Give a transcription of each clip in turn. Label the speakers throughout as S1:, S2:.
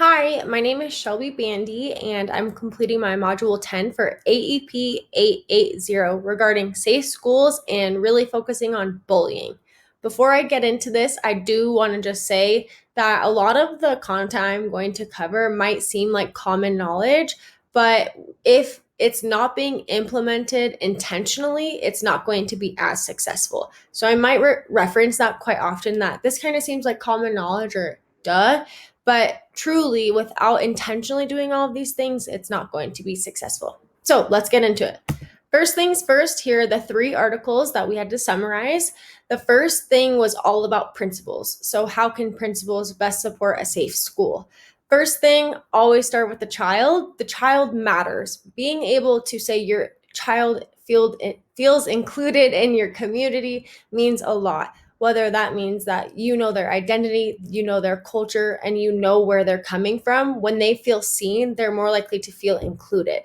S1: Hi, my name is Shelby Bandy, and I'm completing my Module 10 for AEP 880 regarding safe schools and really focusing on bullying. Before I get into this, I do want to just say that a lot of the content I'm going to cover might seem like common knowledge, but if it's not being implemented intentionally, it's not going to be as successful. So I might reference that quite often that this kind of seems like common knowledge or duh. But truly, without intentionally doing all of these things, it's not going to be successful. So let's get into it. First things first, here are the three articles that we had to summarize. The first thing was all about principals. So, how can principals best support a safe school? First thing, always start with the child. The child matters. Being able to say your child feels included in your community means a lot, whether that means that you know their identity, you know their culture, and you know where they're coming from. When they feel seen, they're more likely to feel included.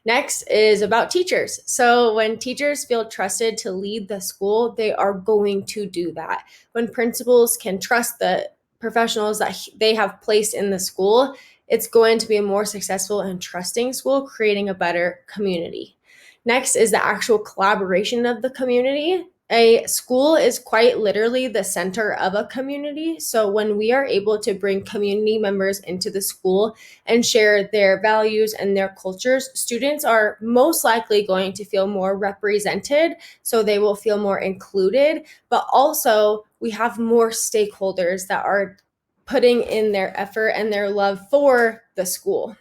S1: Next is about teachers. So when teachers feel trusted to lead the school, they are going to do that. When principals can trust the professionals that they have placed in the school, it's going to be a more successful and trusting school, creating a better community. Next is the actual collaboration of the community. A school is quite literally the center of a community. So when we are able to bring community members into the school and share their values and their cultures, students are most likely going to feel more represented. So they will feel more included, but also we have more stakeholders that are putting in their effort and their love for the school.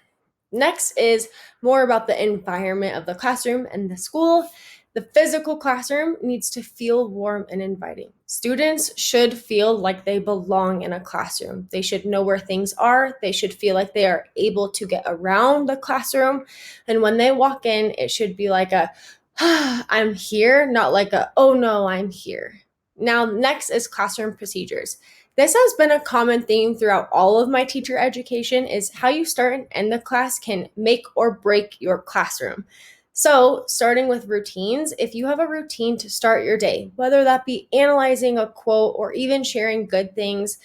S1: Next is more about the environment of the classroom and the school. The physical classroom needs to feel warm and inviting. Students should feel like they belong in a classroom. They should know where things are. They should feel like they are able to get around the classroom. And when they walk in, it should be like a, I'm here, not like a, oh no, I'm here. Now, next is classroom procedures. This has been a common theme throughout all of my teacher education is how you start and end the class can make or break your classroom. So, starting with routines, if you have a routine to start your day, whether that be analyzing a quote or even sharing good things,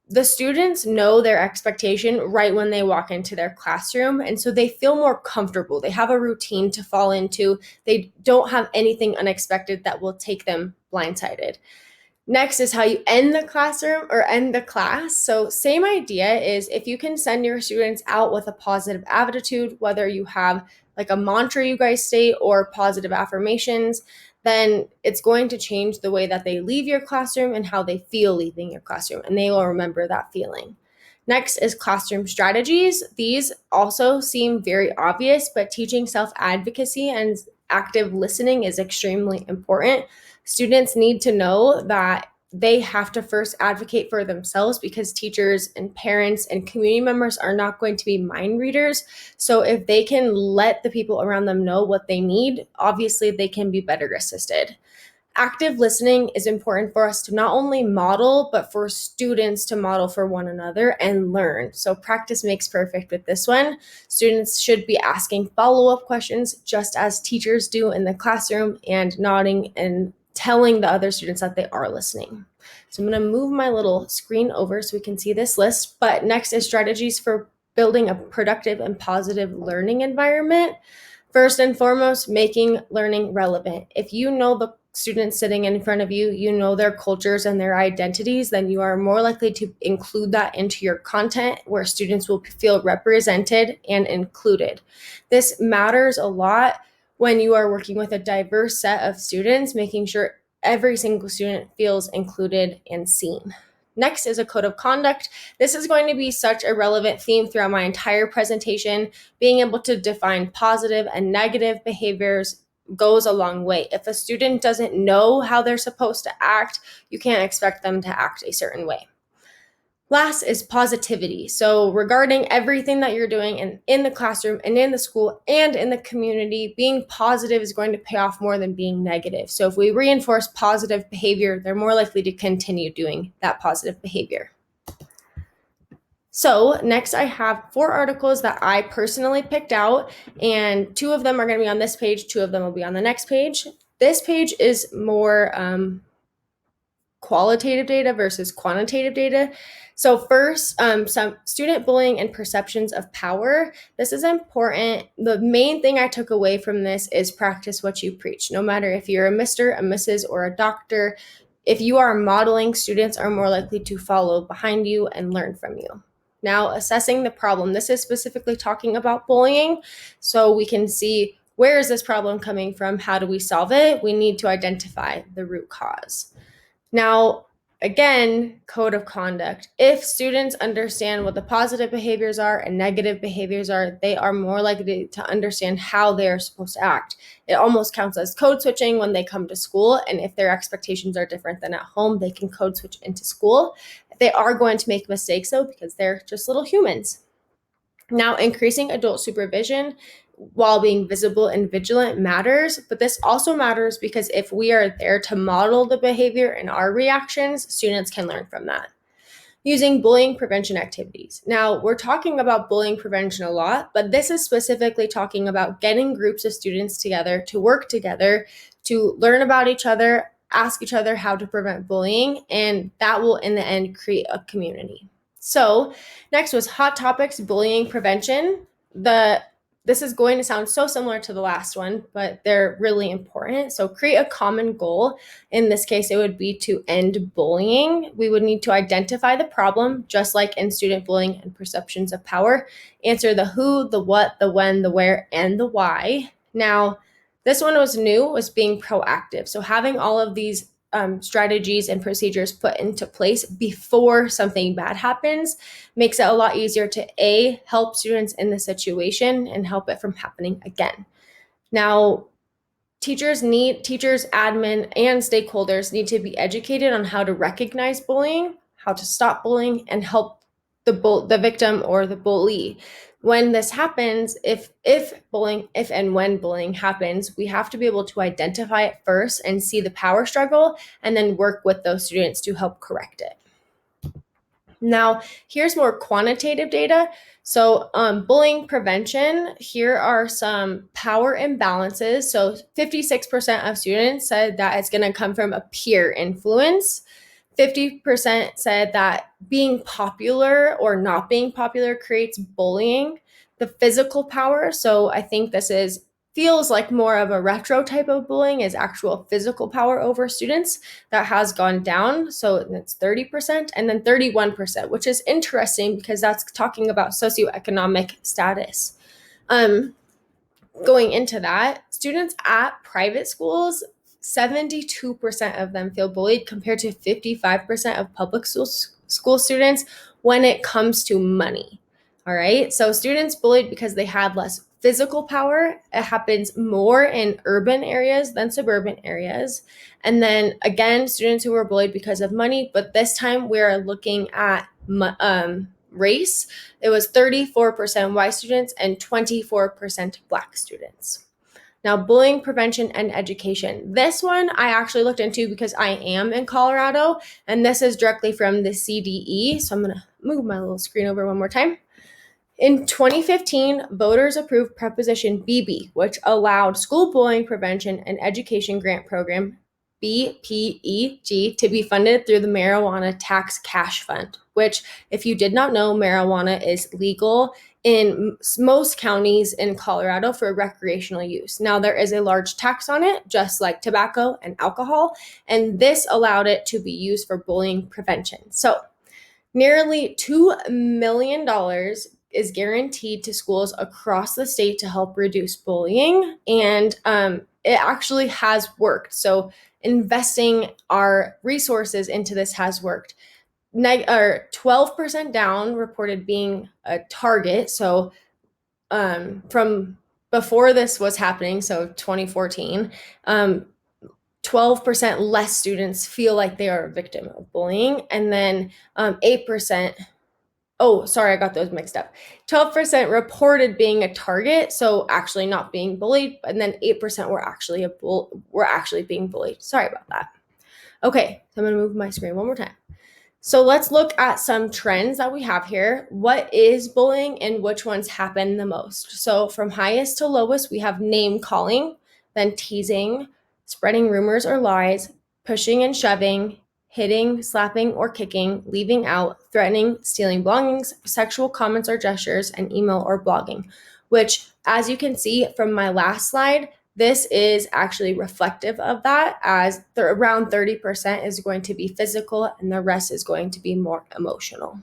S1: the students know their expectation right when they walk into their classroom. And so they feel more comfortable. They have a routine to fall into. They don't have anything unexpected that will take them blindsided. Next is how you end the classroom or end the class. So same idea is if you can send your students out with a positive attitude, whether you have like a mantra you guys state or positive affirmations, then it's going to change the way that they leave your classroom and how they feel leaving your classroom, and they will remember that feeling. Next is classroom strategies. These also seem very obvious, but teaching self-advocacy and active listening is extremely important. Students need to know that they have to first advocate for themselves because teachers and parents and community members are not going to be mind readers. So if they can let the people around them know what they need, obviously they can be better assisted. Active listening is important for us to not only model, but for students to model for one another and learn. So practice makes perfect with this one. Students should be asking follow-up questions just as teachers do in the classroom and nodding and telling the other students that they are listening. So I'm going to move my little screen over so we can see this list. But next is strategies for building a productive and positive learning environment. First and foremost, making learning relevant. If you know the students sitting in front of you, you know their cultures and their identities, then you are more likely to include that into your content where students will feel represented and included. This matters a lot when you are working with a diverse set of students, making sure every single student feels included and seen. Next is a code of conduct. This is going to be such a relevant theme throughout my entire presentation. Being able to define positive and negative behaviors goes a long way. If a student doesn't know how they're supposed to act, you can't expect them to act a certain way. Last is positivity. So regarding everything that you're doing in the classroom and in the school and in the community, being positive is going to pay off more than being negative. So if we reinforce positive behavior, they're more likely to continue doing that positive behavior. So next I have 4 articles that I personally picked out, and 2 of them are going to be on this page, 2 of them will be on the next page. This page is more qualitative data versus quantitative data. So first, some student bullying and perceptions of power. This is important. The main thing I took away from this is practice what you preach. No matter if you're a Mr., a Mrs., or a doctor, if you are modeling, students are more likely to follow behind you and learn from you. Now, assessing the problem. This is specifically talking about bullying, so we can see where is this problem coming from? How do we solve it? We need to identify the root cause. Now, again, code of conduct. If students understand what the positive behaviors are and negative behaviors are, they are more likely to understand how they are supposed to act. It almost counts as code switching when they come to school, and if their expectations are different than at home, they can code switch into school. They are going to make mistakes though, because they're just little humans. Now, increasing adult supervision while being visible and vigilant matters, but this also matters because if we are there to model the behavior and our reactions, students can learn from that. Using bullying prevention activities. Now, we're talking about bullying prevention a lot, but this is specifically talking about getting groups of students together to work together, to learn about each other, ask each other how to prevent bullying, and that will in the end create a community. So next was hot topics, bullying prevention. This is going to sound so similar to the last one, but they're really important. So create a common goal. In this case, it would be to end bullying. We would need to identify the problem, just like in student bullying and perceptions of power. Answer the who, the what, the when, the where, and the why. Now, this one was new, was being proactive. So having all of these strategies and procedures put into place before something bad happens makes it a lot easier to help students in the situation and help it from happening again. Now, teachers, admin, and stakeholders need to be educated on how to recognize bullying, how to stop bullying, and help the victim or the bully. When this happens, if and when bullying happens, we have to be able to identify it first and see the power struggle, and then work with those students to help correct it. Now, here's more quantitative data. So bullying prevention, here are some power imbalances. So 56% of students said that it's going to come from a peer influence. 50% said that being popular or not being popular creates bullying. The physical power, so I think this feels like more of a retro type of bullying, is actual physical power over students. That has gone down. So it's 30% and then 31%, which is interesting because that's talking about socioeconomic status. Going into that, students at private schools, 72% of them feel bullied compared to 55% of public school students when it comes to money. All right. So students bullied because they had less physical power. It happens more in urban areas than suburban areas. And then again, students who were bullied because of money, but this time we're looking at race. It was 34% white students and 24% Black students. Now, bullying prevention and education. This one I actually looked into because I am in Colorado, and this is directly from the CDE. So I'm going to move my little screen over one more time. In 2015, voters approved Proposition BB, which allowed School Bullying Prevention and Education Grant Program, BPEG, to be funded through the Marijuana Tax Cash Fund, which, if you did not know, marijuana is legal in most counties in Colorado for recreational use. Now, there is a large tax on it, just like tobacco and alcohol, and this allowed it to be used for bullying prevention. So, nearly $2 million is guaranteed to schools across the state to help reduce bullying, and it actually has worked. So investing our resources into this has worked. 12% down reported being a target. So from before this was happening, so 2014, 12% less students feel like they are a victim of bullying, and then 8%. Oh, sorry, I got those mixed up. 12% reported being a target, so actually not being bullied, and then 8% were actually being bullied. Sorry about that. Okay, so I'm gonna move my screen one more time. So let's look at some trends that we have here. What is bullying and which ones happen the most? So from highest to lowest, we have name calling, then teasing, spreading rumors or lies, pushing and shoving, hitting, slapping, or kicking, leaving out, threatening, stealing belongings, sexual comments or gestures, and email or blogging, which, as you can see from my last slide, this is actually reflective of that, as around 30% is going to be physical and the rest is going to be more emotional.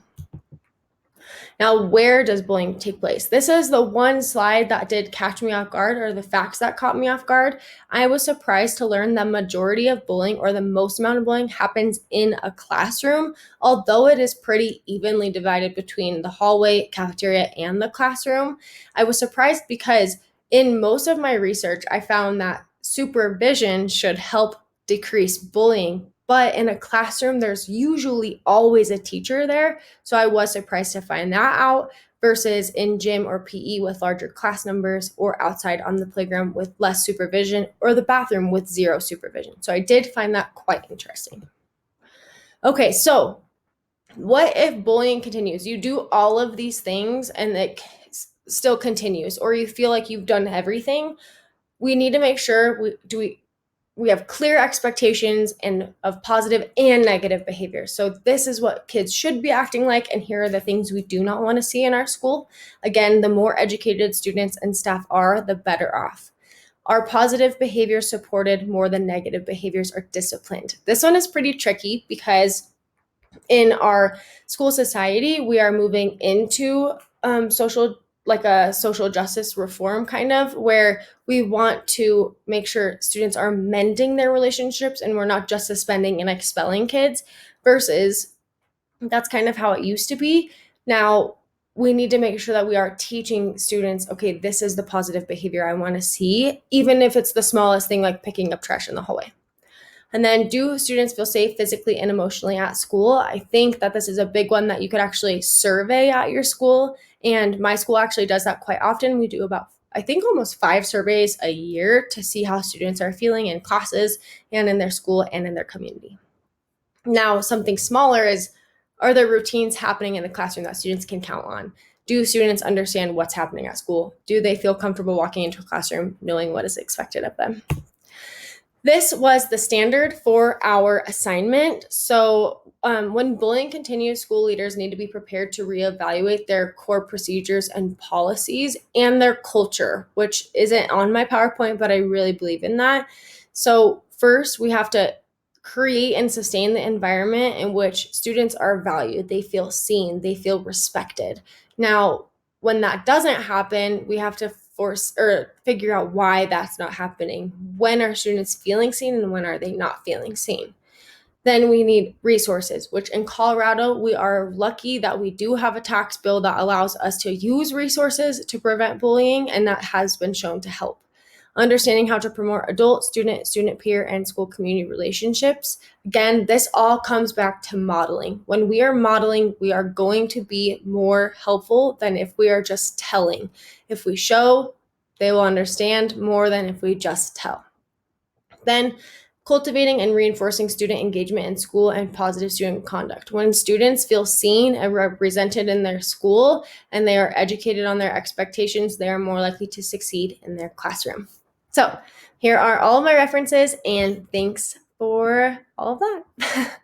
S1: Now, where does bullying take place? This is the one slide that did catch me off guard, or the facts that caught me off guard. I was surprised to learn the majority of bullying, or the most amount of bullying, happens in a classroom, although it is pretty evenly divided between the hallway, cafeteria, and the classroom. I was surprised because in most of my research, I found that supervision should help decrease bullying. But in a classroom, there's usually always a teacher there. So I was surprised to find that out versus in gym or PE with larger class numbers, or outside on the playground with less supervision, or the bathroom with zero supervision. So I did find that quite interesting. Okay, so what if bullying continues? You do all of these things and it still continues, or you feel like you've done everything. We need to make sure we have clear expectations and of positive and negative behavior. So this is what kids should be acting like, and here are the things we do not want to see in our school. Again, the more educated students and staff are, the better off. Are positive behaviors supported more than negative behaviors are disciplined? This one is pretty tricky because in our school society, we are moving into a social justice reform kind of, where we want to make sure students are mending their relationships and we're not just suspending and expelling kids, versus that's kind of how it used to be. Now, we need to make sure that we are teaching students, okay, this is the positive behavior I want to see, even if it's the smallest thing like picking up trash in the hallway. And then, do students feel safe physically and emotionally at school? I think that this is a big one that you could actually survey at your school. And my school actually does that quite often. We do about, I think, almost 5 surveys a year to see how students are feeling in classes and in their school and in their community. Now, something smaller is, are there routines happening in the classroom that students can count on? Do students understand what's happening at school? Do they feel comfortable walking into a classroom knowing what is expected of them? This was the standard for our assignment. So when bullying continues, school leaders need to be prepared to reevaluate their core procedures and policies and their culture, which isn't on my PowerPoint, but I really believe in that. So first, we have to create and sustain the environment in which students are valued, they feel seen, they feel respected. Now, when that doesn't happen, we have to force or figure out why that's not happening. When are students feeling seen and when are they not feeling seen? Then we need resources, which in Colorado, we are lucky that we do have a tax bill that allows us to use resources to prevent bullying, and that has been shown to help. Understanding how to promote adult, student peer, and school community relationships. Again, this all comes back to modeling. When we are modeling, we are going to be more helpful than if we are just telling. If we show, they will understand more than if we just tell. Then, cultivating and reinforcing student engagement in school and positive student conduct. When students feel seen and represented in their school and they are educated on their expectations, they are more likely to succeed in their classroom. So here are all of my references, and thanks for all of that.